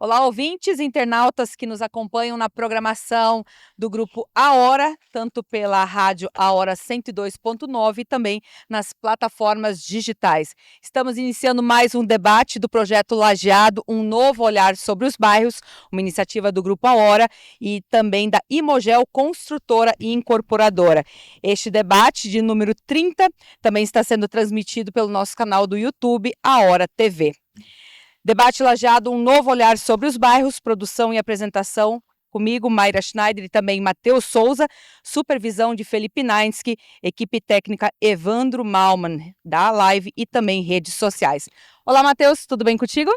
Olá, ouvintes, internautas que nos acompanham na programação do Grupo A Hora, tanto pela rádio A Hora 102.9 e também nas plataformas digitais. Estamos iniciando mais um debate do projeto Lajeado, um novo olhar sobre os bairros, uma iniciativa do Grupo A Hora e também da Imogel Construtora e Incorporadora. Este debate de número 30 também está sendo transmitido pelo nosso canal do YouTube, A Hora TV. Debate Lajeado, um novo olhar sobre os bairros, produção e apresentação comigo, Mayra Schneider e também Matheus Souza, supervisão de Felipe Nainski, equipe técnica Evandro Malman, da Live e também redes sociais. Olá, Matheus, tudo bem contigo?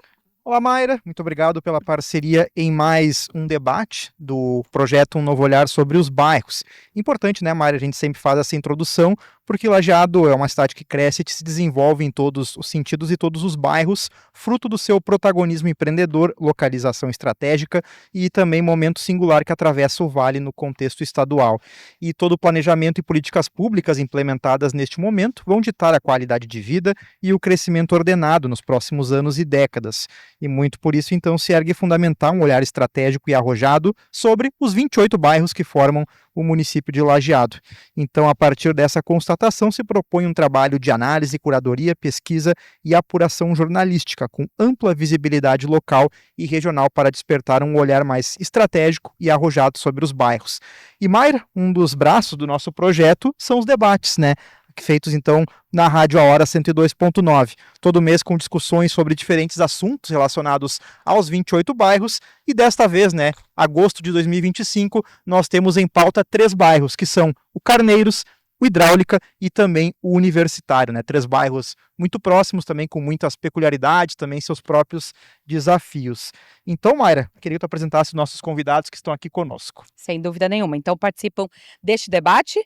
Olá, Mayra, muito obrigado pela parceria em mais um debate do projeto Um Novo Olhar sobre os Bairros. Importante, né, Mayra, a gente sempre faz essa introdução, porque Lajeado é uma cidade que cresce e se desenvolve em todos os sentidos e todos os bairros, fruto do seu protagonismo empreendedor, localização estratégica e também momento singular que atravessa o vale no contexto estadual. E todo o planejamento e políticas públicas implementadas neste momento vão ditar a qualidade de vida e o crescimento ordenado nos próximos anos e décadas. E muito por isso, então, se ergue fundamental um olhar estratégico e arrojado sobre os 28 bairros que formam o município de Lajeado. Então, a partir dessa constatação, se propõe um trabalho de análise, curadoria, pesquisa e apuração jornalística, com ampla visibilidade local e regional para despertar um olhar mais estratégico e arrojado sobre os bairros. E, Mayra, um dos braços do nosso projeto são os debates, né? Feitos então na Rádio A Hora 102.9, todo mês com discussões sobre diferentes assuntos relacionados aos 28 bairros, e desta vez, né, agosto de 2025, nós temos em pauta 3 bairros, que são o Carneiros, o Hidráulica e também o Universitário, né, 3 bairros muito próximos também, com muitas peculiaridades, também seus próprios desafios. Então, Mayra, queria que tu apresentasse os nossos convidados que estão aqui conosco. Sem dúvida nenhuma. Então, participam deste debate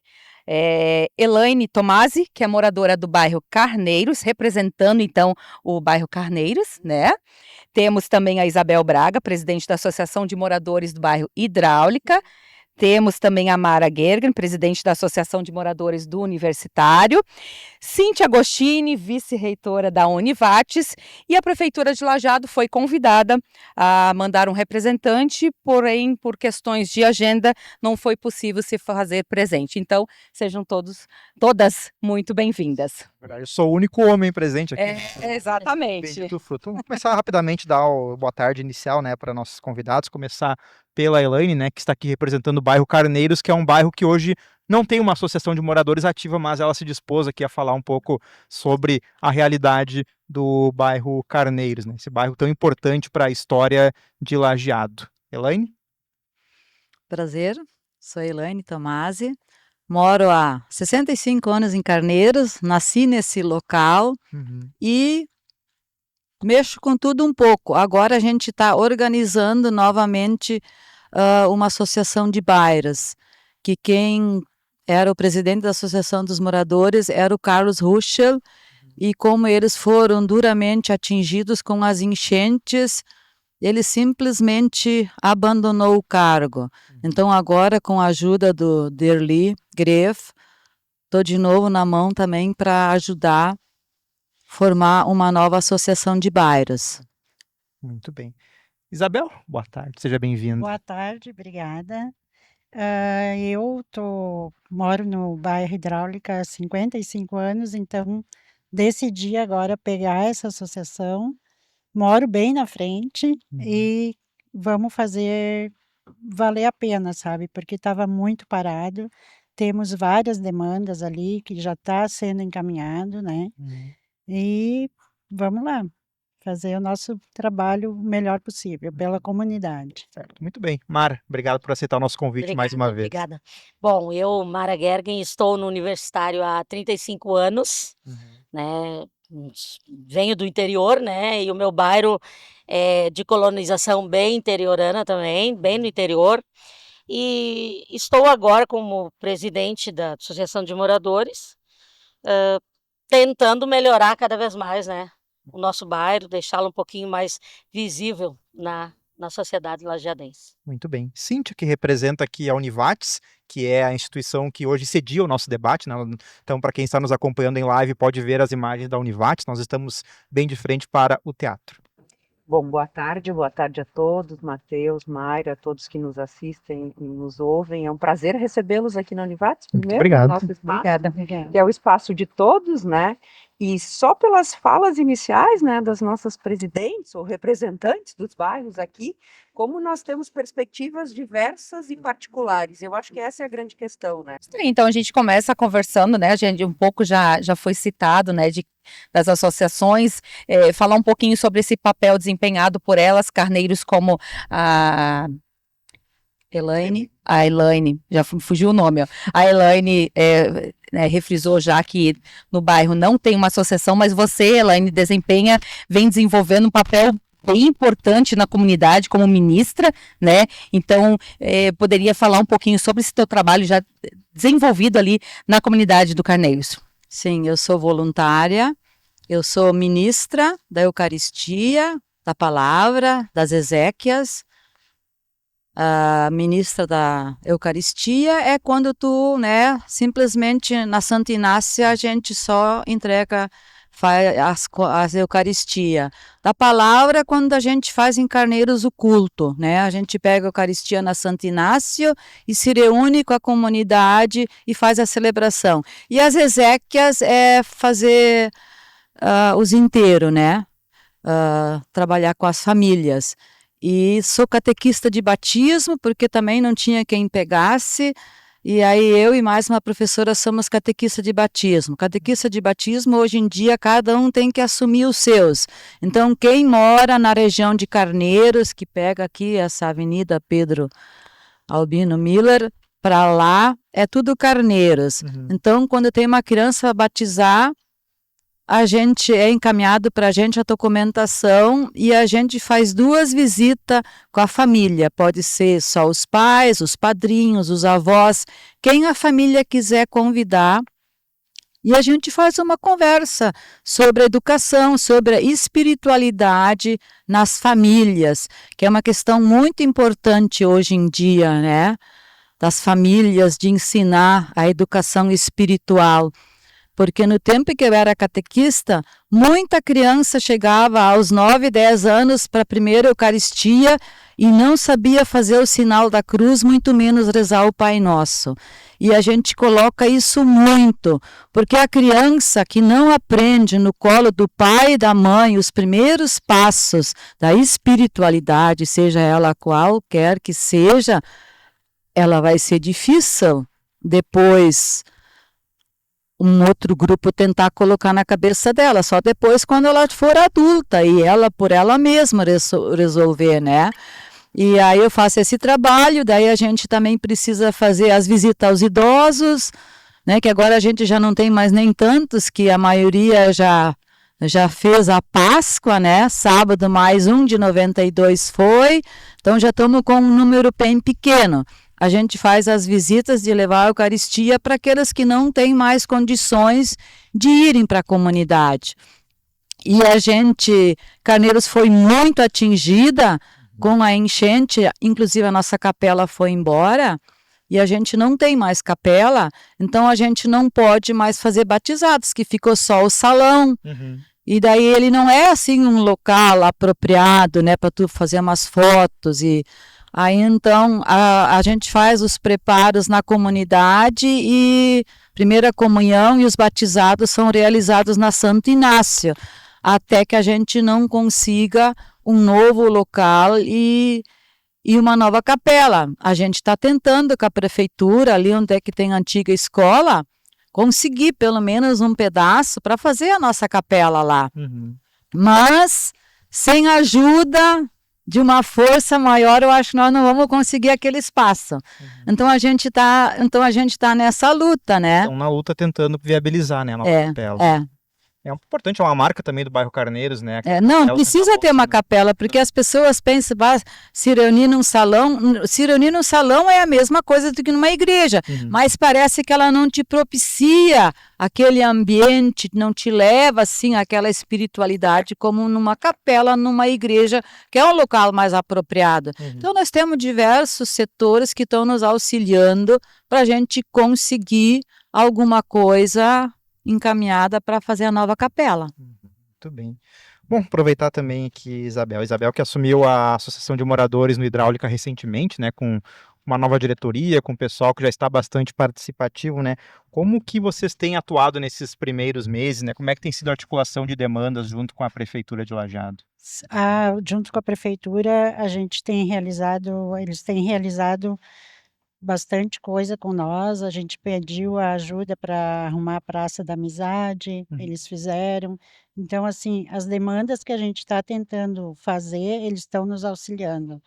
Elaine Tomasi, que é moradora do bairro Carneiros, representando, então, o bairro Carneiros, né? Temos também a Isabel Braga, presidente da Associação de Moradores do bairro Hidráulica. Temos também a Mara Gergen, presidente da Associação de Moradores do Universitário, Cíntia Agostini, vice-reitora da Univates, e a Prefeitura de Lajeado foi convidada a mandar um representante, porém, por questões de agenda, não foi possível se fazer presente. Então, sejam todas muito bem-vindas. Eu sou o único homem presente aqui. Exatamente. Bendito fruto. Vamos começar rapidamente, dar o boa tarde inicial, né, para nossos convidados. Começar pela Elaine, né, que está aqui representando o bairro Carneiros, que é um bairro que hoje não tem uma associação de moradores ativa, mas ela se dispôs aqui a falar um pouco sobre a realidade do bairro Carneiros, né, esse bairro tão importante para a história de Lajeado. Elaine? Prazer, sou Elaine Tomasi, moro há 65 anos em Carneiros, nasci nesse local e mexo com tudo um pouco. Agora a gente está organizando novamente uma associação de bairros, que quem era o presidente da Associação dos Moradores era o Carlos Ruschel, e como eles foram duramente atingidos com as enchentes, ele simplesmente abandonou o cargo. Então agora, com a ajuda do Derli Greff, estou de novo na mão também para ajudar a formar uma nova associação de bairros. Muito bem. Isabel, boa tarde, seja bem-vinda. Boa tarde, obrigada. Eu moro no bairro Hidráulica há 55 anos, então decidi agora pegar essa associação. Moro bem na frente e vamos fazer valer a pena, sabe? Porque estava muito parado. Temos várias demandas ali que já está sendo encaminhado, né? E vamos lá, fazer o nosso trabalho o melhor possível pela comunidade. Certo, muito bem. Mara, obrigado por aceitar o nosso convite mais uma vez. Obrigada. Bom, eu, Mara Gergen, estou no Universitário há 35 anos, né? Venho do interior, né? E o meu bairro é de colonização bem interiorana também, bem no interior. E estou agora como presidente da Associação de Moradores, tentando melhorar cada vez mais, né, o nosso bairro, deixá-lo um pouquinho mais visível na sociedade lajeadense. Muito bem. Cíntia, que representa aqui a Univates, que é a instituição que hoje cedia o nosso debate, né? Então, para quem está nos acompanhando em live, pode ver as imagens da Univates. Nós estamos bem de frente para o teatro. Bom, boa tarde a todos, Matheus, Mayra, a todos que nos assistem e nos ouvem. É um prazer recebê-los aqui na Univates, Muito primeiro, obrigado. no nosso espaço, Obrigada. que é o espaço de todos, né? E só pelas falas iniciais, né, das nossas presidentes ou representantes dos bairros aqui, como nós temos perspectivas diversas e particulares. Eu acho que essa é a grande questão, né? Então a gente começa conversando, né? A gente um pouco já foi citado, né? Das associações, falar um pouquinho sobre esse papel desempenhado por elas, carneiros como a Elaine, já fugiu o nome, ó. A Elaine né, refrisou já que no bairro não tem uma associação, mas você, Elaine, vem desenvolvendo um papel bem importante na comunidade como ministra, né? Então, poderia falar um pouquinho sobre esse teu trabalho já desenvolvido ali na comunidade do Carneiros. Sim, eu sou voluntária, eu sou ministra da Eucaristia, da Palavra, das Exéquias. A ministra da Eucaristia é quando tu, né, simplesmente na Santa Inácia a gente só entrega, faz as Eucaristia. Da Palavra é quando a gente faz em Carneiros o culto, né, a gente pega a Eucaristia na Santa Inácio e se reúne com a comunidade e faz a celebração. E as Exéquias é fazer os inteiros, né, trabalhar com as famílias. E sou catequista de batismo, porque também não tinha quem pegasse, e aí eu e mais uma professora somos catequista de batismo. Catequista de batismo, hoje em dia, cada um tem que assumir os seus. Então, quem mora na região de Carneiros, que pega aqui essa Avenida Pedro Albino Miller, para lá, é tudo Carneiros. Então, quando tem uma criança a batizar, a gente é encaminhado para a gente a documentação e a gente faz 2 visitas com a família. Pode ser só os pais, os padrinhos, os avós, quem a família quiser convidar. E a gente faz uma conversa sobre a educação, sobre a espiritualidade nas famílias, que é uma questão muito importante hoje em dia, né? Das famílias, de ensinar a educação espiritual. Porque no tempo que eu era catequista, muita criança chegava aos 9, 10 anos para a primeira Eucaristia e não sabia fazer o sinal da cruz, muito menos rezar o Pai Nosso. E a gente coloca isso muito, porque a criança que não aprende no colo do pai e da mãe os primeiros passos da espiritualidade, seja ela qualquer que seja, ela vai ser difícil depois um outro grupo tentar colocar na cabeça dela, só depois quando ela for adulta e ela por ela mesma resolver, né? E aí eu faço esse trabalho, daí a gente também precisa fazer as visitas aos idosos, né? Que agora a gente já não tem mais nem tantos, que a maioria já fez a Páscoa, né? Sábado mais um de 92 foi, então já estamos com um número bem pequeno. A gente faz as visitas de levar a Eucaristia para aqueles que não têm mais condições de irem para a comunidade. E a gente, Carneiros foi muito atingida com a enchente, inclusive a nossa capela foi embora, e a gente não tem mais capela, então a gente não pode mais fazer batizados, que ficou só o salão. E daí ele não é assim um local apropriado, né, para tu fazer umas fotos e aí, então, a gente faz os preparos na comunidade e primeira comunhão e os batizados são realizados na Santo Inácio, até que a gente não consiga um novo local e uma nova capela. A gente está tentando com a prefeitura, ali onde é que tem a antiga escola, conseguir pelo menos um pedaço para fazer a nossa capela lá. Mas, sem ajuda de uma força maior, eu acho que nós não vamos conseguir aquele espaço. Então a gente tá nessa luta, né? Estão na luta tentando viabilizar, né, a nova capela. É importante, é uma marca também do bairro Carneiros, né? Não, precisa ter uma capela, porque as pessoas pensam, se reunir num salão. Se reunir num salão é a mesma coisa do que numa igreja, mas parece que ela não te propicia aquele ambiente, não te leva assim àquela espiritualidade como numa capela, numa igreja, que é um local mais apropriado. Então nós temos diversos setores que estão nos auxiliando para a gente conseguir alguma coisa encaminhada para fazer a nova capela. Muito bem. Bom, aproveitar também aqui, Isabel que assumiu a Associação de Moradores no Hidráulica recentemente, né, com uma nova diretoria, com o pessoal que já está bastante participativo, né? Como que vocês têm atuado nesses primeiros meses, né? Como é que tem sido a articulação de demandas junto com a Prefeitura de Lajeado? Junto com a prefeitura, eles têm realizado bastante coisa com nós. A gente pediu a ajuda para arrumar a Praça da Amizade, eles fizeram. Então, assim, as demandas que a gente está tentando fazer, eles estão nos auxiliando.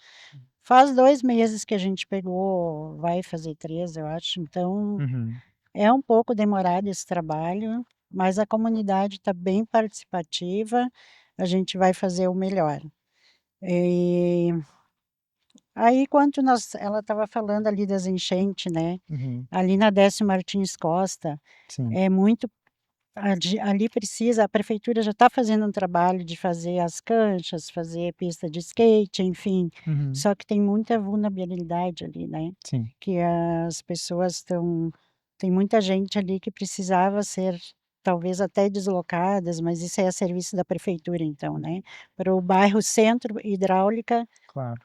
Faz 2 meses que a gente pegou, vai fazer 3, eu acho. Então, é um pouco demorado esse trabalho, mas a comunidade está bem participativa. A gente vai fazer o melhor. E aí, ela estava falando ali das enchentes, né? Ali na Décio Martins Costa, Sim. é muito. Ali precisa, a prefeitura já está fazendo um trabalho de fazer as canchas, fazer pista de skate, enfim. Só que tem muita vulnerabilidade ali, né? Sim. Que as pessoas estão. Tem muita gente ali que precisava ser, talvez até deslocadas, mas isso é a serviço da prefeitura, então, né? Para o bairro Centro Hidráulica, Claro.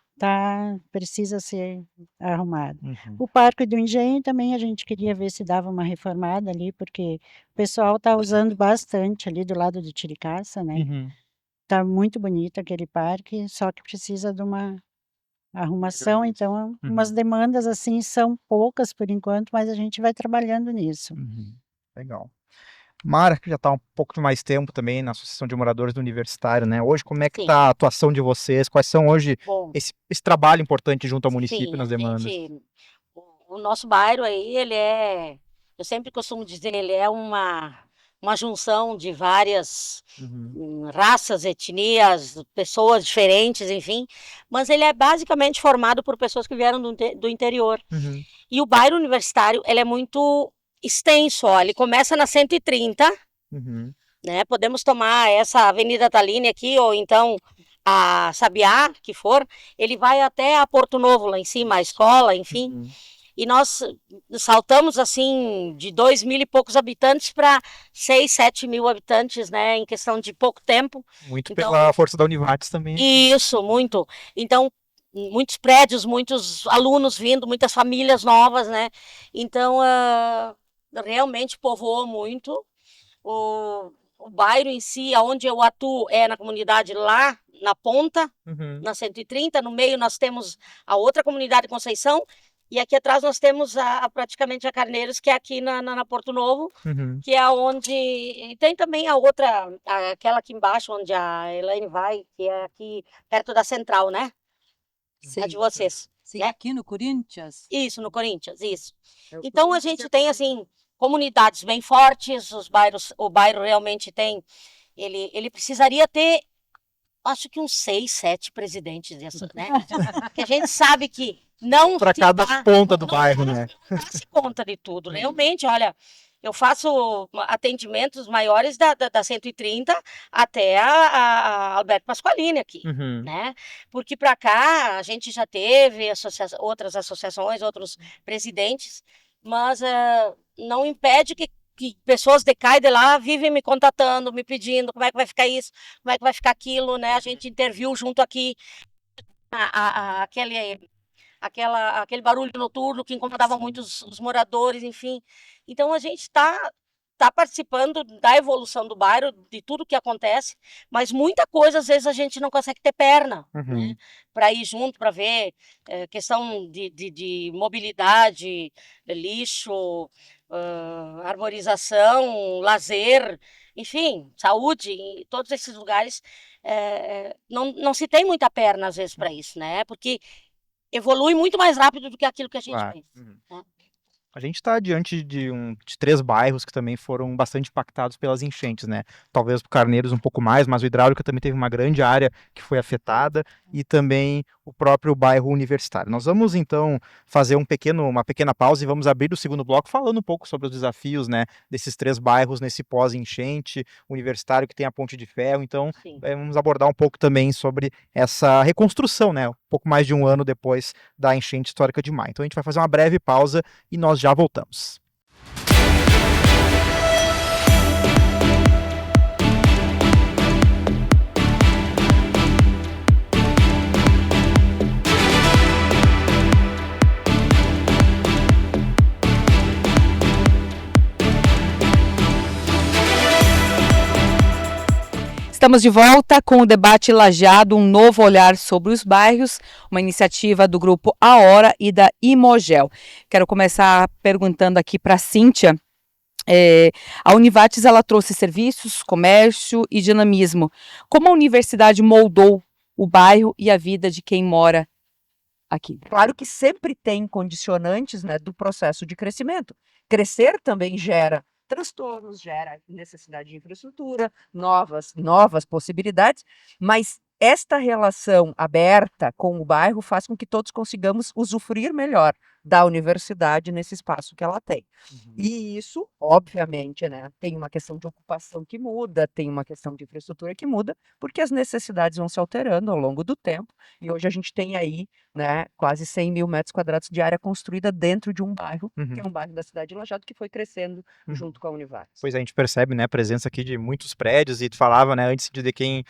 precisa ser arrumado. O Parque do Engenho também a gente queria ver se dava uma reformada ali, porque o pessoal está usando bastante ali do lado do Tiricaça, né? Tá muito bonito aquele parque, só que precisa de uma arrumação, então umas demandas assim são poucas por enquanto, mas a gente vai trabalhando nisso. Legal. Mara, que já está um pouco de mais tempo também na Associação de Moradores do Universitário, né? Hoje, como é que Sim. está a atuação de vocês? Quais são hoje Bom, esse trabalho importante junto ao município sim, nas demandas? o nosso bairro aí, eu sempre costumo dizer, ele é uma junção de várias raças, etnias, pessoas diferentes, enfim, mas ele é basicamente formado por pessoas que vieram do interior. E o bairro universitário, ele é muito extenso, ó, ele começa na 130, né? Podemos tomar essa Avenida Taline aqui, ou então a Sabiá, que for, ele vai até a Porto Novo lá em cima, a escola, enfim. E nós saltamos assim de 2.000 e poucos habitantes para 6, 7 mil habitantes, né, em questão de pouco tempo. Muito Então, pela força da Univates também. Isso, muito. Então, muitos prédios, muitos alunos vindo, muitas famílias novas, né? Então, realmente povoou muito. O bairro em si, onde eu atuo, é na comunidade lá na ponta, na 130. No meio nós temos a outra comunidade Conceição. E aqui atrás nós temos praticamente a Carneiros, que é aqui na Porto Novo, que é onde... E tem também a outra, aquela aqui embaixo, onde a Elaine vai, que é aqui perto da Central, né? A de vocês. Sim, né? aqui no Corinthians. Isso, no Corinthians, isso. Então a gente tem, assim, comunidades bem fortes, o bairro realmente tem... Ele precisaria ter, acho que uns 6, 7 presidentes dessa, né? Porque a gente sabe que não para cada ponta do bairro, né? Não dá-se conta de tudo. Realmente, olha, eu faço atendimentos maiores da 130 até a Alberto Pasqualini aqui, né? Porque para cá a gente já teve outras associações, outros presidentes, mas não impede que pessoas de cá e de lá vivem me contatando, me pedindo como é que vai ficar isso, como é que vai ficar aquilo, né? A gente interviu junto aqui aquele barulho noturno que incomodava muito os moradores, enfim. Então a gente está participando da evolução do bairro, de tudo que acontece, mas muita coisa às vezes a gente não consegue ter perna, né, para ir junto, para ver questão de mobilidade, lixo, arborização, lazer, enfim, saúde, em todos esses lugares não se tem muita perna às vezes para isso, né? Porque evolui muito mais rápido do que aquilo que a gente pensa. Né? A gente está diante de 3 bairros que também foram bastante impactados pelas enchentes, né? Talvez o Carneiros um pouco mais, mas o Hidráulica também teve uma grande área que foi afetada e também o próprio bairro Universitário. Nós vamos então fazer uma pequena pausa e vamos abrir o segundo bloco falando um pouco sobre os desafios, né, desses 3 bairros nesse pós-enchente, Universitário que tem a Ponte de Ferro. Então, vamos abordar um pouco também sobre essa reconstrução, né? Um pouco mais de um ano depois da enchente histórica de maio. Então a gente vai fazer uma breve pausa e nós já voltamos. Estamos de volta com o debate Lajeado, um novo olhar sobre os bairros, uma iniciativa do grupo A Hora e da Imogel. Quero começar perguntando aqui para a Cíntia. A Univates ela trouxe serviços, comércio e dinamismo. Como a universidade moldou o bairro e a vida de quem mora aqui? Claro que sempre tem condicionantes, né, do processo de crescimento. Crescer também gera transtornos, gera necessidade de infraestrutura, novas possibilidades, mas esta relação aberta com o bairro faz com que todos consigamos usufruir melhor da universidade nesse espaço que ela tem. E isso, obviamente, né, tem uma questão de ocupação que muda, tem uma questão de infraestrutura que muda, porque as necessidades vão se alterando ao longo do tempo, e hoje a gente tem aí, né, quase 100 mil metros quadrados de área construída dentro de um bairro, que é um bairro da cidade de Lajeado, que foi crescendo junto com a Univates. Pois é, a gente percebe, né, a presença aqui de muitos prédios, e tu falava, né, antes de quem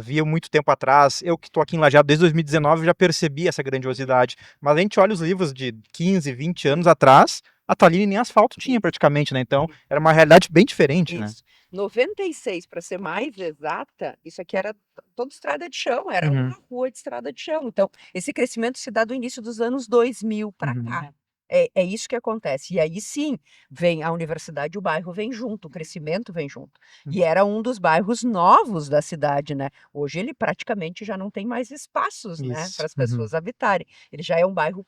via muito tempo atrás, eu que estou aqui em Lajeado desde 2019 já percebi essa grandiosidade, mas a gente olha os livros de 15, 20 anos atrás, a Thaline nem asfalto tinha praticamente, né, então era uma realidade bem diferente, né. Isso. 96, para ser mais exata, isso aqui era toda estrada de chão, era uma rua de estrada de chão. Então, esse crescimento se dá do início dos anos 2000 para cá. É isso que acontece. E aí sim, vem a universidade, o bairro vem junto, o crescimento vem junto. E era um dos bairros novos da cidade, né? Hoje ele praticamente já não tem mais espaços, né, Isso. para as pessoas habitarem. Ele já é um bairro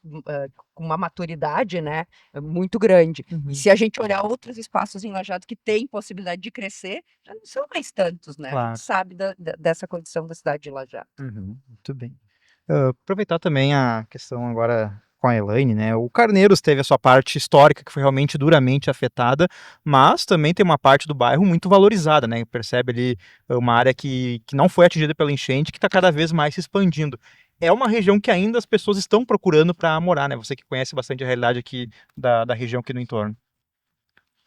com uma maturidade, né, muito grande. E se a gente olhar outros espaços em Lajeado que têm possibilidade de crescer, já não são mais tantos, né? A Claro. gente sabe dessa condição da cidade de Lajeado. Muito bem. Aproveitar também a questão agora com a Elaine, né? O Carneiros teve a sua parte histórica, que foi realmente duramente afetada, mas também tem uma parte do bairro muito valorizada, né? Percebe ali uma área que não foi atingida pela enchente, que está cada vez mais se expandindo. É uma região que ainda as pessoas estão procurando para morar, né? Você que conhece bastante a realidade aqui da região aqui no entorno.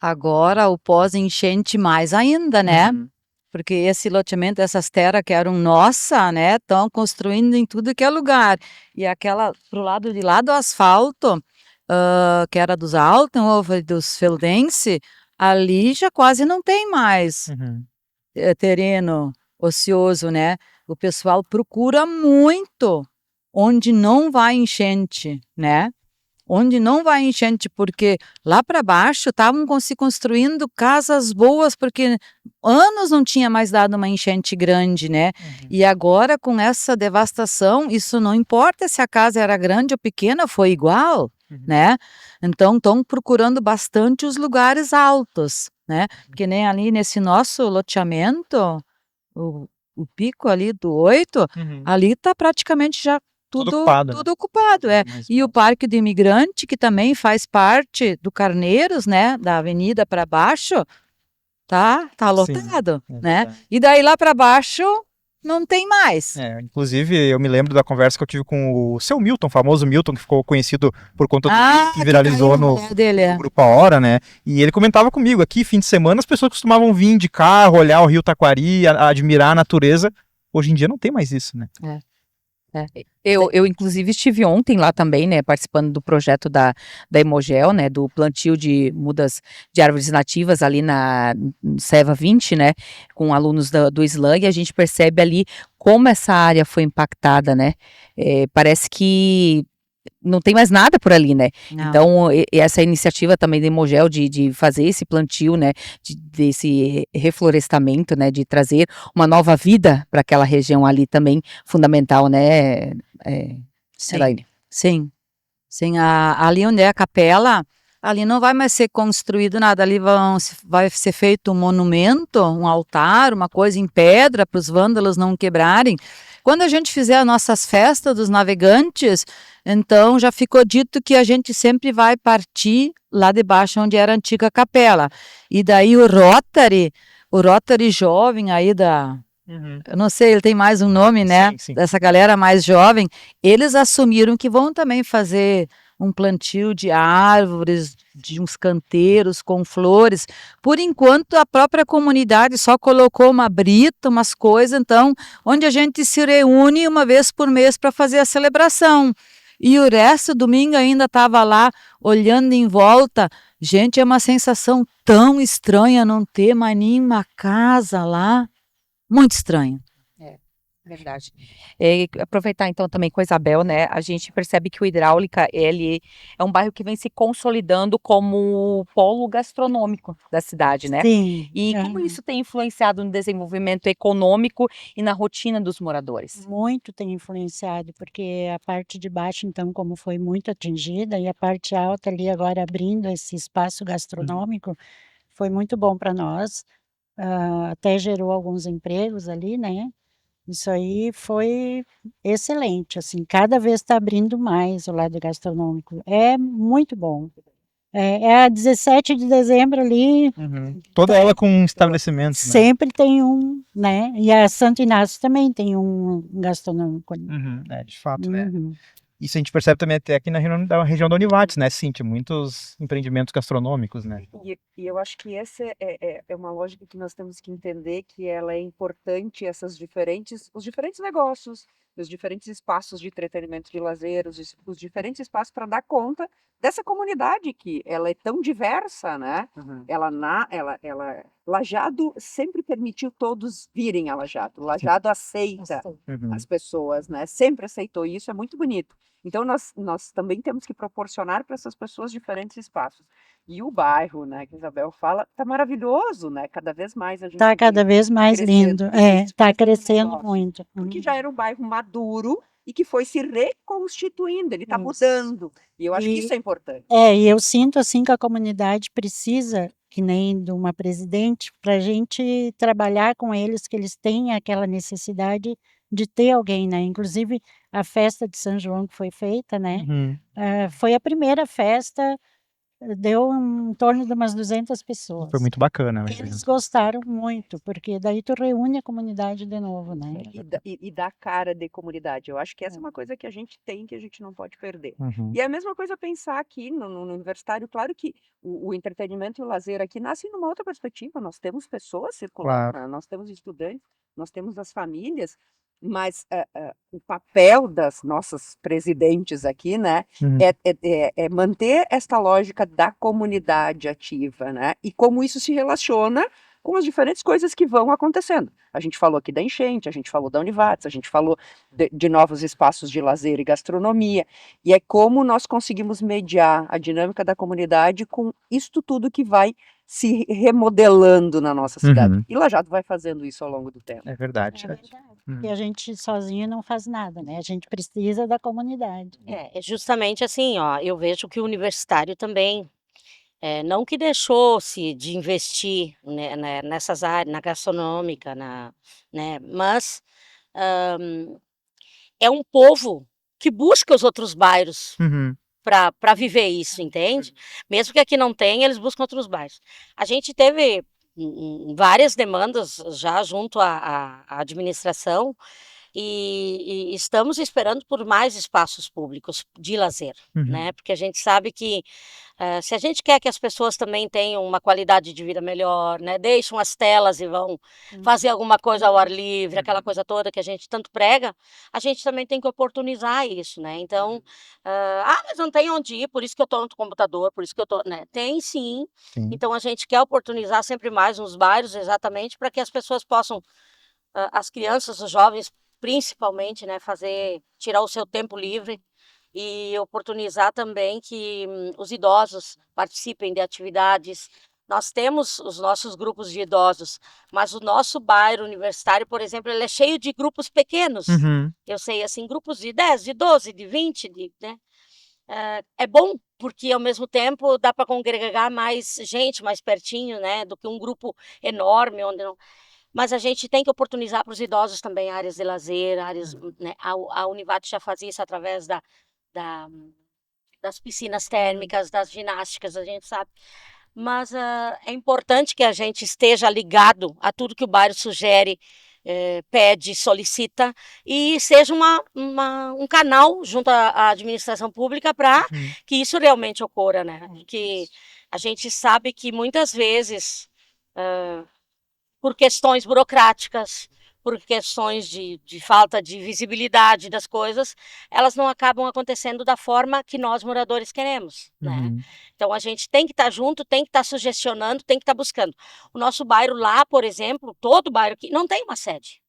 Agora o pós-enchente mais ainda, né? Porque esse loteamento, essas terras que eram nossa, né, estão construindo em tudo que é lugar. E aquela pro lado de lá do asfalto, que era dos Altenhof e dos Feldense, ali já quase não tem mais terreno ocioso, né? O pessoal procura muito onde não vai enchente, né? Onde não vai enchente, porque lá para baixo estavam se construindo casas boas, porque anos não tinha mais dado uma enchente grande, né? E agora, com essa devastação, isso não importa se a casa era grande ou pequena, foi igual, né? Então, estão procurando bastante os lugares altos, né? Porque nem ali nesse nosso loteamento, o pico ali do 8, ali está praticamente já tudo ocupado, é. E o Parque do Imigrante, que também faz parte do Carneiros, né, da avenida para baixo, tá lotado, né? E daí lá para baixo não tem mais. Inclusive, eu me lembro da conversa que eu tive com o seu Milton, famoso Milton, que ficou conhecido por conta do que viralizou no Grupo A Hora, né? E ele comentava comigo, aqui, fim de semana, as pessoas costumavam vir de carro, olhar o Rio Taquari, admirar a natureza. Hoje em dia não tem mais isso, né? Eu inclusive estive ontem lá também, né, participando do projeto da Imogel, né, do plantio de mudas de árvores nativas ali na Seva 20, né, com alunos do Slam, e a gente percebe ali como essa área foi impactada, né, parece que não tem mais nada por ali, né? Não. Então, essa iniciativa também da Imogel de fazer esse plantio, né? Desse reflorestamento, né? De trazer uma nova vida para aquela região ali também, fundamental, né? Elaine? Sim. Ali onde é a capela, ali não vai mais ser construído nada, ali vai ser feito um monumento, um altar, uma coisa em pedra para os vândalos não quebrarem. Quando a gente fizer as nossas festas dos navegantes, então já ficou dito que a gente sempre vai partir lá debaixo onde era a antiga capela. E daí o Rotary jovem aí eu não sei, ele tem mais um nome, né? Sim. Dessa galera mais jovem, eles assumiram que vão também fazer um plantio de árvores, de uns canteiros com flores. Por enquanto, a própria comunidade só colocou uma brita, umas coisas, então, onde a gente se reúne uma vez por mês para fazer a celebração. E o resto, domingo, ainda estava lá, olhando em volta. Gente, é uma sensação tão estranha não ter mais nenhuma casa lá. muito estranho. Verdade. Aproveitar então também com a Isabel, né? A gente percebe que o Hidráulica, ele é um bairro que vem se consolidando como polo gastronômico da cidade, né? Sim. E como isso tem influenciado no desenvolvimento econômico e na rotina dos moradores? Muito tem influenciado, porque a parte de baixo, então, como foi muito atingida, e a parte alta ali agora abrindo esse espaço gastronômico, foi muito bom para nós. Até gerou alguns empregos ali, né? Isso aí foi excelente, assim, cada vez está abrindo mais o lado gastronômico. É muito bom. É a 17 de dezembro ali, Toda ela com estabelecimentos, né? sempre tem um, né? E a Santo Inácio também tem um gastronômico ali. De fato, né? Uhum. Isso a gente percebe também até aqui na região da Univates, né, Cíntia? Muitos empreendimentos gastronômicos, né? E eu acho que essa é uma lógica que nós temos que entender que ela é importante, os diferentes negócios, os diferentes espaços de entretenimento, de lazer, os diferentes espaços para dar conta dessa comunidade que ela é tão diversa, né? Lajeado sempre permitiu todos virem a Lajeado. Lajeado aceita as pessoas, né? Sempre aceitou isso, é muito bonito. Então nós também temos que proporcionar para essas pessoas diferentes espaços. E o bairro, né, que a Isabel fala, tá maravilhoso, né? Cada vez mais a gente Tá cada vez mais lindo. Tá crescendo negócio. muito. Porque já era um bairro maduro e que foi se reconstituindo, ele está Isso. mudando. E eu acho que isso é importante. E eu sinto assim que a comunidade precisa, que nem de uma presidente, para a gente trabalhar com eles, que eles têm aquela necessidade de ter alguém, né? Inclusive a festa de São João que foi feita, né? Foi a primeira festa, deu em torno de umas 200 pessoas. Foi muito bacana. Eles gostaram muito, porque daí tu reúne a comunidade de novo, né? E dá cara de comunidade. Eu acho que essa é uma coisa que a gente tem, que a gente não pode perder. E é a mesma coisa pensar aqui no universitário, claro que o entretenimento e o lazer aqui nascem numa outra perspectiva. Nós temos pessoas circulando, né? Nós temos estudantes, nós temos as famílias, mas o papel das nossas presidentes aqui, né, é manter esta lógica da comunidade ativa, né, e como isso se relaciona com as diferentes coisas que vão acontecendo. A gente falou aqui da enchente, a gente falou da Univates, a gente falou de novos espaços de lazer e gastronomia, e é como nós conseguimos mediar a dinâmica da comunidade com isto tudo que vai se remodelando na nossa cidade. E Lajeado vai fazendo isso ao longo do tempo. É verdade. E a gente sozinho não faz nada, né? A gente precisa da comunidade. É justamente assim, ó, eu vejo que o universitário também, não que deixou-se de investir, né, nessas áreas, na gastronômica, né, mas é um povo que busca os outros bairros para viver isso, entende? Mesmo que aqui não tenha, eles buscam outros bairros. A gente teve várias demandas já junto à administração e estamos esperando por mais espaços públicos de lazer, né? Porque a gente sabe que se a gente quer que as pessoas também tenham uma qualidade de vida melhor, né? Deixam as telas e vão fazer alguma coisa ao ar livre, aquela coisa toda que a gente tanto prega, a gente também tem que oportunizar isso, né? Então, mas não tem onde ir, por isso que eu estou no computador, por isso que eu estou, né? Tem sim. Então a gente quer oportunizar sempre mais nos bairros, exatamente, para que as pessoas possam, as crianças, os jovens, principalmente, né, tirar o seu tempo livre e oportunizar também que os idosos participem de atividades. Nós temos os nossos grupos de idosos, mas o nosso bairro universitário, por exemplo, ele é cheio de grupos pequenos. Eu sei, assim, grupos de 10, de 12, de 20, né? É bom, porque ao mesmo tempo dá para congregar mais gente, mais pertinho, né, do que um grupo enorme, onde não... Mas a gente tem que oportunizar para os idosos também áreas de lazer, áreas, né? A Univates já fazia isso através das piscinas térmicas, das ginásticas, a gente sabe. Mas é importante que a gente esteja ligado a tudo que o bairro sugere, pede, solicita, e seja um canal junto à administração pública para que isso realmente ocorra, né? Que a gente sabe que muitas vezes... por questões burocráticas, por questões de falta de visibilidade das coisas, elas não acabam acontecendo da forma que nós moradores queremos, né? Uhum. Então a gente tem que estar junto, tem que estar sugestionando, tem que estar buscando. O nosso bairro lá, por exemplo, todo bairro aqui, não tem uma sede.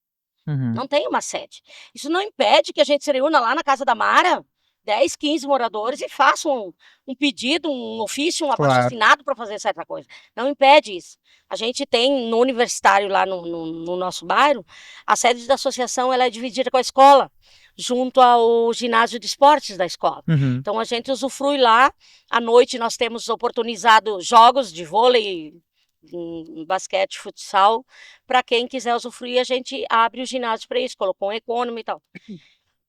Uhum. Não tem uma sede. Isso não impede que a gente se reúna lá na casa da Mara, 10, 15 moradores, e faça um pedido, um ofício, um Claro. abaixo-assinado para fazer certa coisa. Não impede isso. A gente tem no universitário lá no nosso bairro, a sede da associação ela é dividida com a escola, junto ao ginásio de esportes da escola. Uhum. Então a gente usufrui lá. À noite nós temos oportunizado jogos de vôlei, basquete, futsal. Para quem quiser usufruir, a gente abre o ginásio para isso, colocou um e-economy e tal.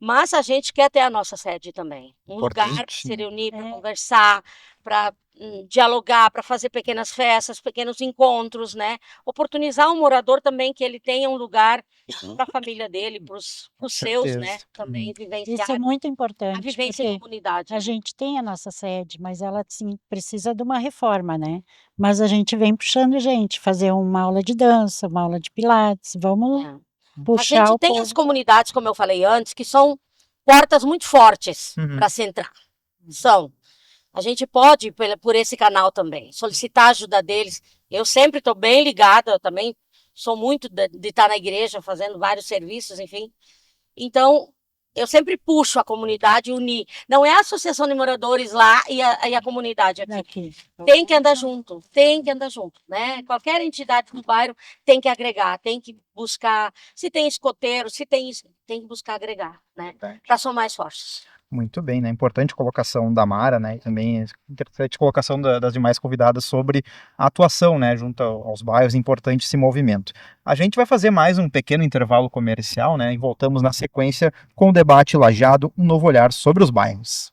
Mas a gente quer ter a nossa sede também. Um lugar para Importante, se né? reunir, para conversar, para dialogar, para fazer pequenas festas, pequenos encontros, né? Oportunizar um morador também que ele tenha um lugar para a família dele, para os seus, né? certeza. Também Isso é vivenciar muito a importante, vivência em porque comunidade. a gente tem a nossa sede, mas ela sim precisa de uma reforma, né? Mas a gente vem puxando gente, fazer uma aula de dança, uma aula de pilates, vamos É. A puxar gente o tem as povo. comunidades, como eu falei antes, que são portas muito fortes Uhum. para se entrar. São. A gente pode, por esse canal também, solicitar a ajuda deles. Eu sempre estou bem ligada, eu também sou muito de estar na igreja, fazendo vários serviços, enfim. Então, eu sempre puxo a comunidade unir. Não é a associação de moradores lá e a comunidade aqui. Daqui. Tem que andar junto, né? Qualquer entidade do bairro tem que agregar, tem que buscar, se tem escoteiro, se tem isso, tem que buscar agregar, né? Verdade. Para somar esforços. Muito bem, né? Importante colocação da Mara, né? E também interessante colocação das demais convidadas sobre a atuação, né? Junto aos bairros, importante esse movimento. A gente vai fazer mais um pequeno intervalo comercial, né? E voltamos na sequência com o debate Lajeado, um novo olhar sobre os bairros.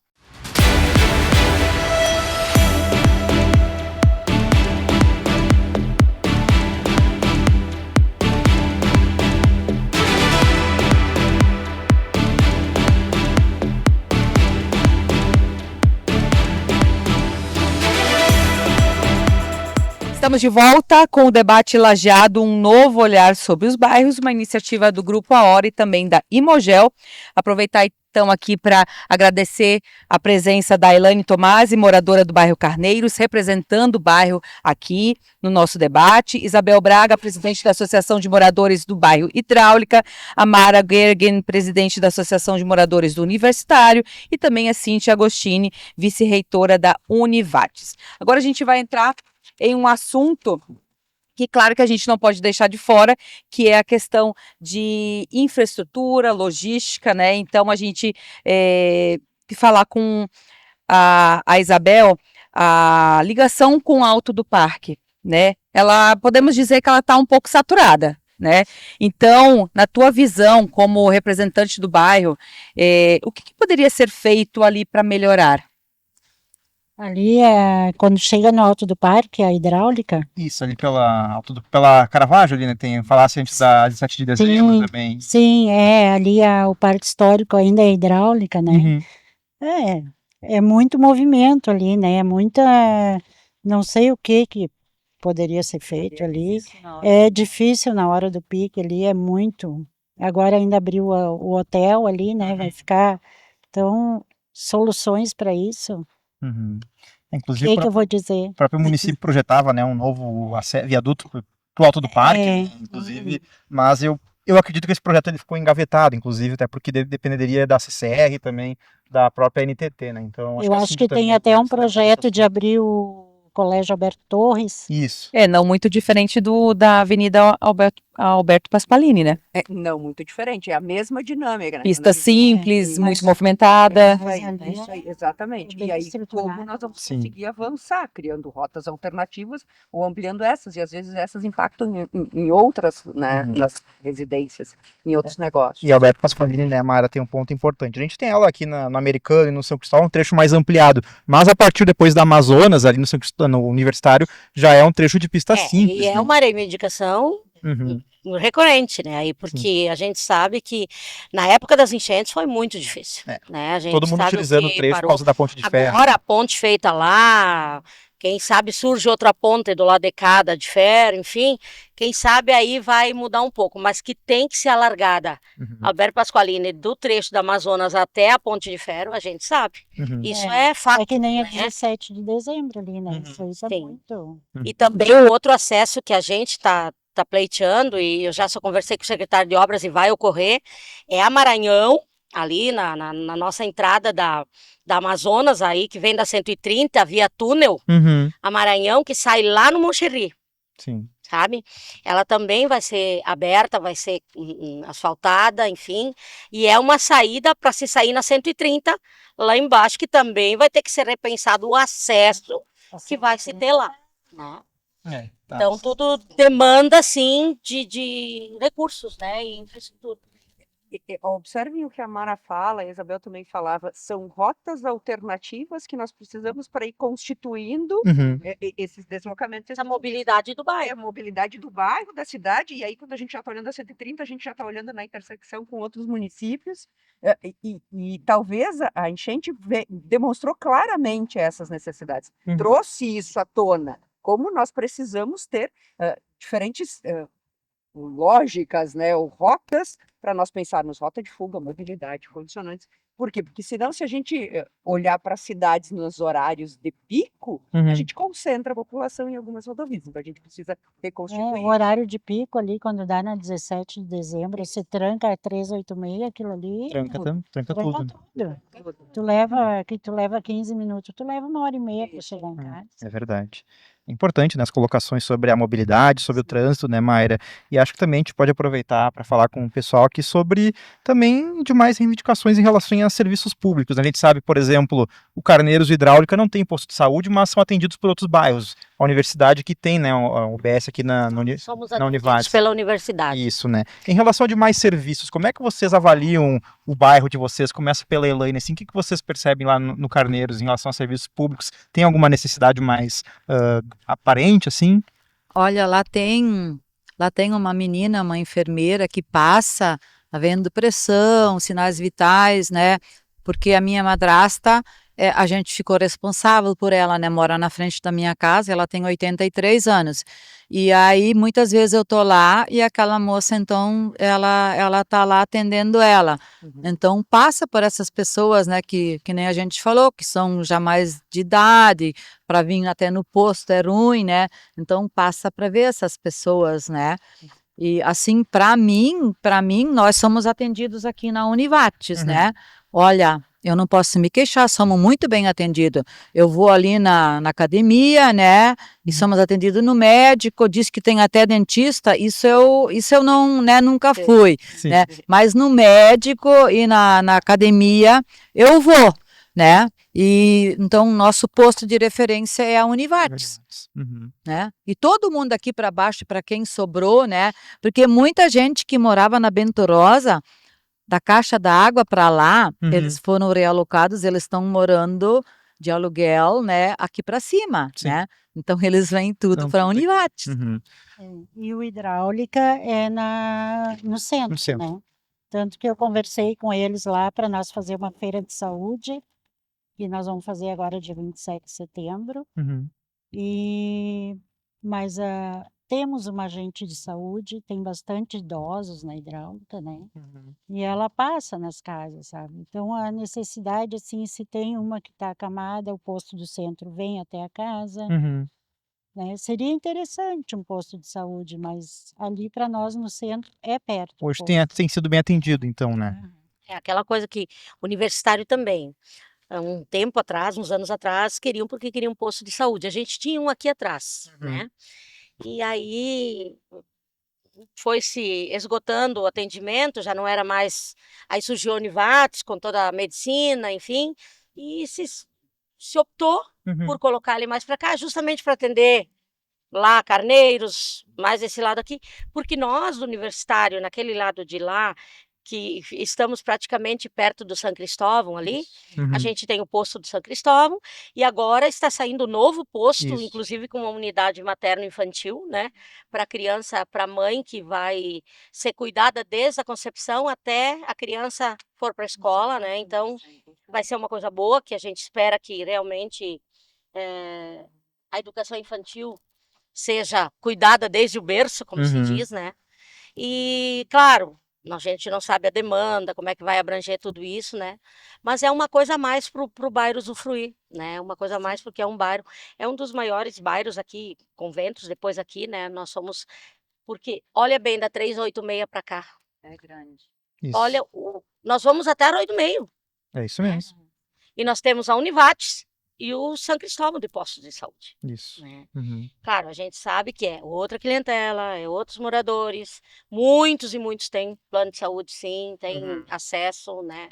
Estamos de volta com o debate Lajeado, um novo olhar sobre os bairros, uma iniciativa do Grupo A Hora e também da Imogel. Aproveitar então aqui para agradecer a presença da Elaine Tomasi, moradora do bairro Carneiros, representando o bairro aqui no nosso debate. Isabel Braga, presidente da Associação de Moradores do Bairro Hidráulica. A Mara Gergen, presidente da Associação de Moradores do Universitário. E também a Cíntia Agostini, vice-reitora da Univates. Agora a gente vai entrar em um assunto que, claro, que a gente não pode deixar de fora, que é a questão de infraestrutura, logística, né? Então, a gente falar com a Isabel, a ligação com o Alto do Parque, né? Podemos dizer que ela está um pouco saturada, né? Então, na tua visão, como representante do bairro, o que poderia ser feito ali para melhorar? Ali, quando chega no Alto do Parque, a hidráulica, Isso, ali pela Caravaggio, ali, né? Falasse antes da 17 de dezembro sim, também. sim, ali o Parque Histórico ainda é hidráulica, né? Uhum. É muito movimento ali, né? É muita, não sei o que poderia ser feito ali. É difícil na hora do pique ali, é muito. Agora ainda abriu o hotel ali, né? Vai ficar, então, soluções para isso. Uhum. O Inclusive, que eu vou dizer? o próprio município projetava, né, um novo viaduto para o Alto do Parque, né, inclusive, mas eu acredito que esse projeto ele ficou engavetado, inclusive, até porque dependeria da CCR também, da própria NTT, né? Então, Eu acho que tem até um projeto de abrir o Colégio Alberto Torres. Isso. Não muito diferente da Avenida Alberto Pasqualini, né? Não muito diferente, é a mesma dinâmica, né? Pista simples, muito movimentada. Isso aí, exatamente. Bem E aí, estruturado. como nós vamos Sim. conseguir avançar, criando rotas alternativas ou ampliando essas, e às vezes essas impactam em outras, né, nas residências, em outros negócios. E Alberto Pasqualini, né, a Mara, tem um ponto importante. A gente tem ela aqui no Americano e no São Cristóvão, um trecho mais ampliado, mas a partir depois da Amazonas, ali no Universitário, já é um trecho de pista simples. E é né? uma reivindicação Uhum. recorrente, né? Aí porque a gente sabe que na época das enchentes foi muito difícil, né? A gente Todo mundo sabe utilizando o que trecho por parou. causa da ponte de ferro. Agora a ponte feita lá, Quem sabe surge outra ponte do lado de cá, de ferro, enfim, quem sabe aí vai mudar um pouco, mas que tem que ser alargada. Alberto Pasqualini, do trecho da Amazonas até a ponte de ferro, a gente sabe. Isso é fato. É que nem a né? 17 de dezembro ali, né? Isso aí tá Sim. muito. E também o outro acesso que a gente está pleiteando, e eu já só conversei com o secretário de obras e vai ocorrer, é a Maranhão, ali na nossa entrada da Amazonas, aí, que vem da 130, via túnel, a Maranhão, que sai lá no Moncherry, Sim. sabe? Ela também vai ser aberta, vai ser asfaltada, enfim, e é uma saída para se sair na 130, lá embaixo, que também vai ter que ser repensado o acesso que vai se ter lá, né? Tá. Então, tudo demanda, sim, de recursos, né, e infraestrutura. Observem o que a Mara fala, a Isabel também falava, são rotas alternativas que nós precisamos para ir constituindo esses deslocamentos. Essa mobilidade do É bairro. a mobilidade do bairro, da cidade, e aí quando a gente já está olhando a 130, a gente já está olhando na intersecção com outros municípios, e talvez a enchente demonstrou claramente essas necessidades, trouxe isso à tona, como nós precisamos ter diferentes lógicas, né, ou rotas, para nós pensarmos rota de fuga, mobilidade, condicionantes. Por quê? Porque senão, se a gente olhar para as cidades nos horários de pico, a gente concentra a população em algumas rodovias. Então, a gente precisa reconstituir. O horário de pico ali, quando dá na 17 de dezembro, se tranca a 386, aquilo ali. Tranca tudo. Tudo. Tu leva 15 minutos, tu leva 1h30 para chegar em casa. É verdade. É importante, né, as colocações sobre a mobilidade, sobre o trânsito, né, Mayra? E acho que também a gente pode aproveitar para falar com o pessoal aqui sobre também demais reivindicações em relação a serviços públicos. A gente sabe, por exemplo, o Carneiros e Hidráulica não tem posto de saúde, mas são atendidos por outros bairros. A universidade que tem, né, o UBS aqui na Somos na atendidos Univades. pela universidade. Isso, né? Em relação a demais serviços, como é que vocês avaliam o bairro de vocês? Começa pela Elaine, assim, o que vocês percebem lá no Carneiros em relação a serviços públicos? Tem alguma necessidade mais aparente, assim? Olha, lá tem uma menina, uma enfermeira que passa havendo pressão, sinais vitais, né? Porque a minha madrasta, a gente ficou responsável por ela, né? Mora na frente da minha casa, ela tem 83 anos. E aí, muitas vezes eu tô lá e aquela moça, então, ela tá lá atendendo ela. Então, passa por essas pessoas, né? Que nem a gente falou, que são já mais de idade, para vir até no posto é ruim, né? Então, passa para ver essas pessoas, né? E assim, para mim, nós somos atendidos aqui na Univates, né? Olha, eu não posso me queixar, somos muito bem atendidos. Eu vou ali na academia, né? E somos atendidos no médico, diz que tem até dentista, isso eu não, né, nunca fui, né? Mas no médico e na academia eu vou, né? E então nosso posto de referência é a Univates, né? E todo mundo aqui para baixo, para quem sobrou, né? Porque muita gente que morava na Bento Rosa, da caixa da água para lá, eles foram realocados, eles estão morando de aluguel, né? Aqui para cima, né? Então eles vêm tudo para a Univates. E o Hidráulica é no centro, né? Tanto que eu conversei com eles lá para nós fazer uma feira de saúde, que nós vamos fazer agora dia 27 de setembro. Mas temos uma agente de saúde, tem bastante idosos na hidráulica, né? E ela passa nas casas, sabe? Então a necessidade, assim, se tem uma que está acamada, o posto do centro vem até a casa, né? Seria interessante um posto de saúde, mas ali para nós no centro é perto. Hoje tem sido bem atendido, então, né? É aquela coisa que universitário também. Há um tempo atrás, uns anos atrás, queriam porque queriam um posto de saúde. A gente tinha um aqui atrás, né? E aí foi se esgotando o atendimento, já não era mais. Aí surgiu a Univates com toda a medicina, enfim, e se optou por colocar ele mais para cá, justamente para atender lá Carneiros, mais esse lado aqui, porque nós do universitário, naquele lado de lá, que estamos praticamente perto do São Cristóvão ali, a gente tem o posto do São Cristóvão, e agora está saindo um novo posto, inclusive com uma unidade materno-infantil, né, para criança, para mãe que vai ser cuidada desde a concepção até a criança for para a escola, né, então vai ser uma coisa boa, que a gente espera que realmente a educação infantil seja cuidada desde o berço, como se diz, né? E, claro, a gente não sabe a demanda, como é que vai abranger tudo isso, né? Mas é uma coisa a mais para o bairro usufruir, né? Uma coisa a mais porque é um bairro, é um dos maiores bairros aqui, conventos, depois aqui, né? Nós somos, porque, olha bem, da 386 para cá. É grande. Isso. Olha, nós vamos até a 8,5. É isso mesmo. E nós temos a Univates e o São Cristóvão de Postos de Saúde. Isso. Né? Uhum. Claro, a gente sabe que é outra clientela, é outros moradores, muitos e muitos têm plano de saúde, sim, têm acesso, né?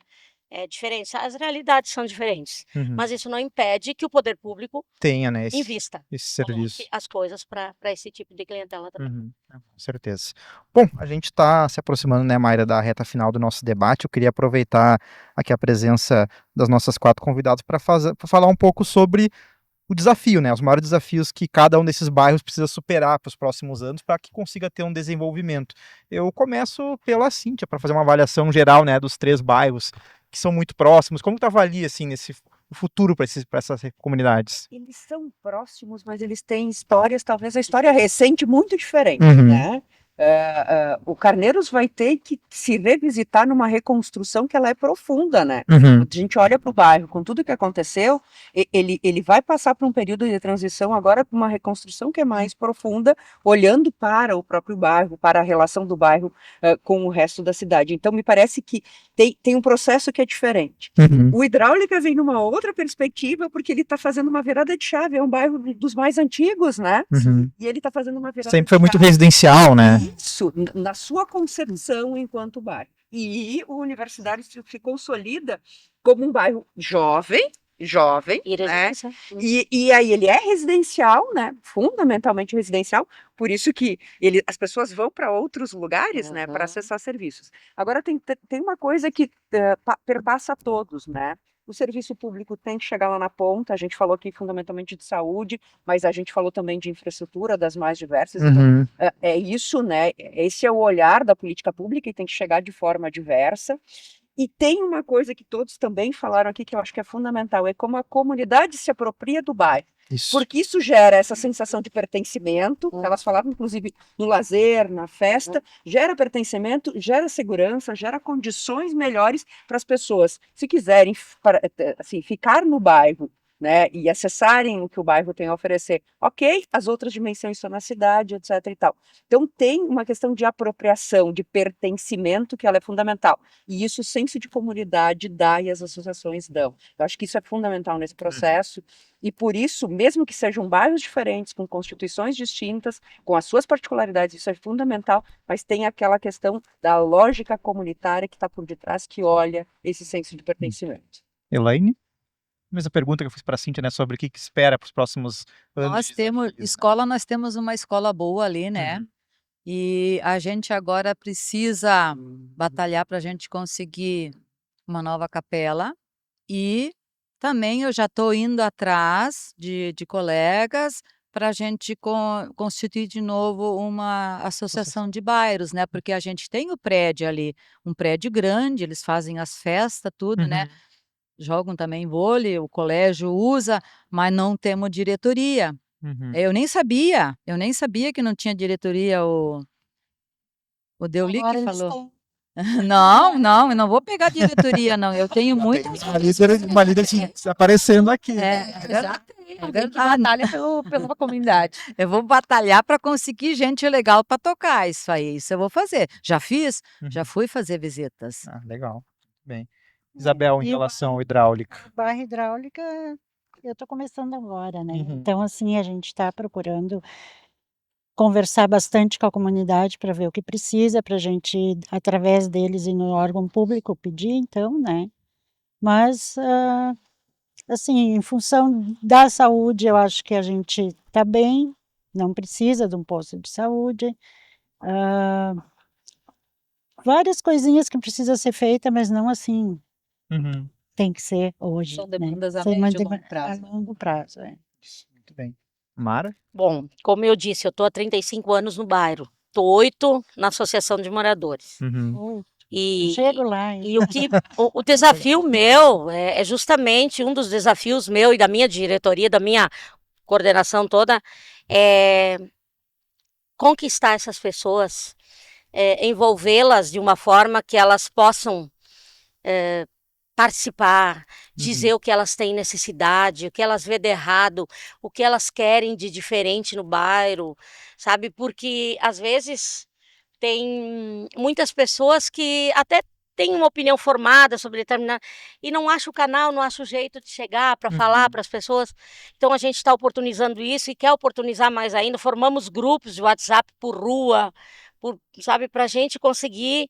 É diferente, as realidades são diferentes, Uhum. mas isso não impede que o poder público Tenha, né, invista, esse coloque serviço. as coisas para esse tipo de clientela também. Uhum. Com certeza. Bom, a gente está se aproximando, né, Mayra, da reta final do nosso debate. Eu queria aproveitar aqui a presença das nossas 4 convidadas para falar um pouco sobre o desafio, né, os maiores desafios que cada um desses bairros precisa superar para os próximos anos para que consiga ter um desenvolvimento. Eu começo pela Cíntia, para fazer uma avaliação geral, né, dos 3 bairros que são muito próximos. Como tu avalia, assim, o futuro para essas comunidades? Eles são próximos, mas eles têm histórias, talvez a história recente muito diferente, Uhum. né? O Carneiros vai ter que se revisitar numa reconstrução que ela é profunda, né? Uhum. A gente olha para o bairro, com tudo que aconteceu, ele vai passar por um período de transição agora para uma reconstrução que é mais profunda, olhando para o próprio bairro, para a relação do bairro com o resto da cidade. Então, me parece que tem um processo que é diferente. Uhum. O Hidráulica vem numa outra perspectiva, porque ele está fazendo uma virada de chave, é um bairro dos mais antigos, né? Uhum. E ele está fazendo uma virada Sempre de foi muito chave. residencial, né? Isso, na sua concepção enquanto bairro. E o Universitário se consolida como um bairro jovem, E né? residência. E aí ele é residencial, né? Fundamentalmente residencial, por isso que as pessoas vão para outros lugares, né? Para acessar serviços. Agora tem uma coisa que perpassa todos, né? O serviço público tem que chegar lá na ponta. A gente falou aqui fundamentalmente de saúde, mas a gente falou também de infraestrutura das mais diversas. Então, Uhum. é isso, né? Esse é o olhar da política pública e tem que chegar de forma diversa. E tem uma coisa que todos também falaram aqui que eu acho que é fundamental, é como a comunidade se apropria do bairro. Isso. Porque isso gera essa sensação de pertencimento, elas falavam inclusive no lazer, na festa, gera pertencimento, gera segurança, gera condições melhores para as pessoas, se quiserem assim, ficar no bairro, né, e acessarem o que o bairro tem a oferecer. Ok, as outras dimensões estão na cidade, etc. e tal. Então tem uma questão de apropriação, de pertencimento, que ela é fundamental. E isso o senso de comunidade dá e as associações dão. Eu acho que isso é fundamental nesse processo. E por isso, mesmo que sejam bairros diferentes, com constituições distintas, com as suas particularidades, isso é fundamental, mas tem aquela questão da lógica comunitária que está por detrás, que olha esse senso de pertencimento. Elaine? Mesma pergunta que eu fiz para a Cíntia, né, sobre o que espera para os próximos anos. Nós temos nós temos uma escola boa ali, né? E a gente agora precisa batalhar para a gente conseguir uma nova capela. E também eu já estou indo atrás de colegas para a gente constituir de novo uma associação de bairros, né? Porque a gente tem o prédio ali, um prédio grande, eles fazem as festas, tudo, né? Jogam também vôlei, o colégio usa, mas não temos diretoria. Uhum. Eu nem sabia que não tinha diretoria, o Deuli Agora que eles falou. têm. Não, eu não vou pegar diretoria, não. Eu tenho muitas. Uma líder aparecendo aqui. Exato. É Alguém que verdade. batalha pela comunidade. Eu vou batalhar para conseguir gente legal para tocar isso aí. Isso eu vou fazer. Já fiz, já fui fazer visitas. Ah, legal. Bem. Isabel, em E o relação ao hidráulica. bairro Hidráulica, eu estou começando agora, né? Uhum. Então, assim, a gente está procurando conversar bastante com a comunidade para ver o que precisa, para a gente, através deles, ir no órgão público pedir, então, né? Mas, assim, em função da saúde, eu acho que a gente está bem, não precisa de um posto de saúde. Várias coisinhas que precisa ser feita, mas não assim, Uhum. tem que ser hoje, São né? demandas a São médio e uma longo prazo. A longo prazo, é. Muito bem. Mara? Bom, como eu disse, eu estou há 35 anos no bairro, estou 8 na associação de moradores. Uhum. E, Chego lá, hein? e o desafio meu é justamente um dos desafios meu e da minha diretoria, da minha coordenação toda, é conquistar essas pessoas, envolvê-las de uma forma que elas possam participar, dizer o que elas têm necessidade, o que elas vê de errado, o que elas querem de diferente no bairro, sabe? Porque às vezes tem muitas pessoas que até têm uma opinião formada sobre determinado e não acha o canal, não acha o jeito de chegar para falar para as pessoas. Então a gente está oportunizando isso e quer oportunizar mais ainda. Formamos grupos de WhatsApp por rua, sabe, para a gente conseguir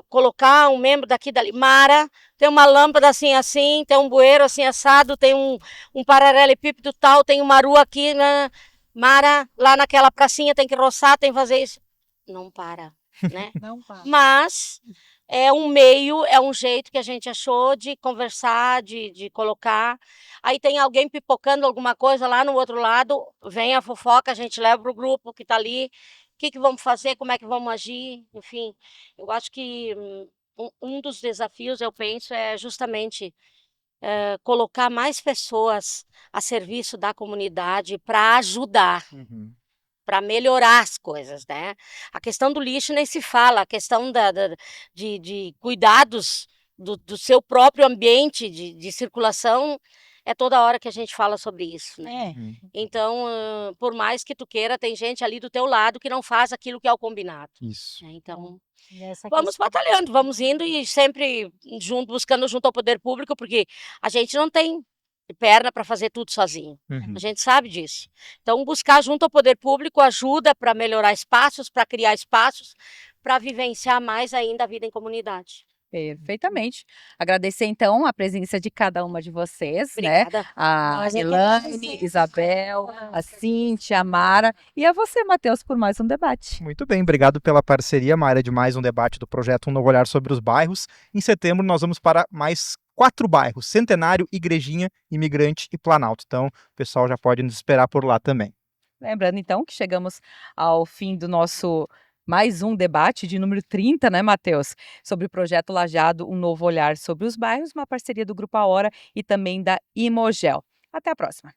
colocar um membro daqui dali. Mara, tem uma lâmpada assim assim, tem um bueiro assim assado, tem um paralelepípedo tal, tem uma rua aqui, né? Mara, lá naquela pracinha tem que roçar, tem que fazer isso. Não para, né? Não para. Mas é um meio, é um jeito que a gente achou de conversar, de colocar. Aí tem alguém pipocando alguma coisa lá no outro lado, vem a fofoca, a gente leva para o grupo que está ali. O que vamos fazer, como é que vamos agir, enfim. Eu acho que um dos desafios, eu penso, é justamente colocar mais pessoas a serviço da comunidade para ajudar, para melhorar as coisas, né? A questão do lixo nem se fala, a questão de cuidados do seu próprio ambiente de circulação é toda hora que a gente fala sobre isso, né? Então, por mais que tu queira, tem gente ali do teu lado que não faz aquilo que é o combinado. Isso. Né? Então, E essa vamos questão batalhando, vamos indo e sempre buscando junto ao poder público, porque a gente não tem perna para fazer tudo sozinho. A gente sabe disso. Então, buscar junto ao poder público ajuda para melhorar espaços, para criar espaços, para vivenciar mais ainda a vida em comunidade. Perfeitamente. Agradecer, então, a presença de cada uma de vocês, Obrigada. né? A Nós é que Elaine, agradecemos. Isabel, a Cíntia, a Mara e a você, Matheus, por mais um debate. Muito bem, obrigado pela parceria, Mayra, de mais um debate do projeto Um Novo Olhar sobre os Bairros. Em setembro nós vamos para mais 4 bairros, Centenário, Igrejinha, Imigrante e Planalto. Então, o pessoal já pode nos esperar por lá também. Lembrando, então, que chegamos ao fim do nosso mais um debate de número 30, né, Matheus? Sobre o projeto Lajeado, Um Novo Olhar sobre os Bairros, uma parceria do Grupo A Hora e também da Imogel. Até a próxima.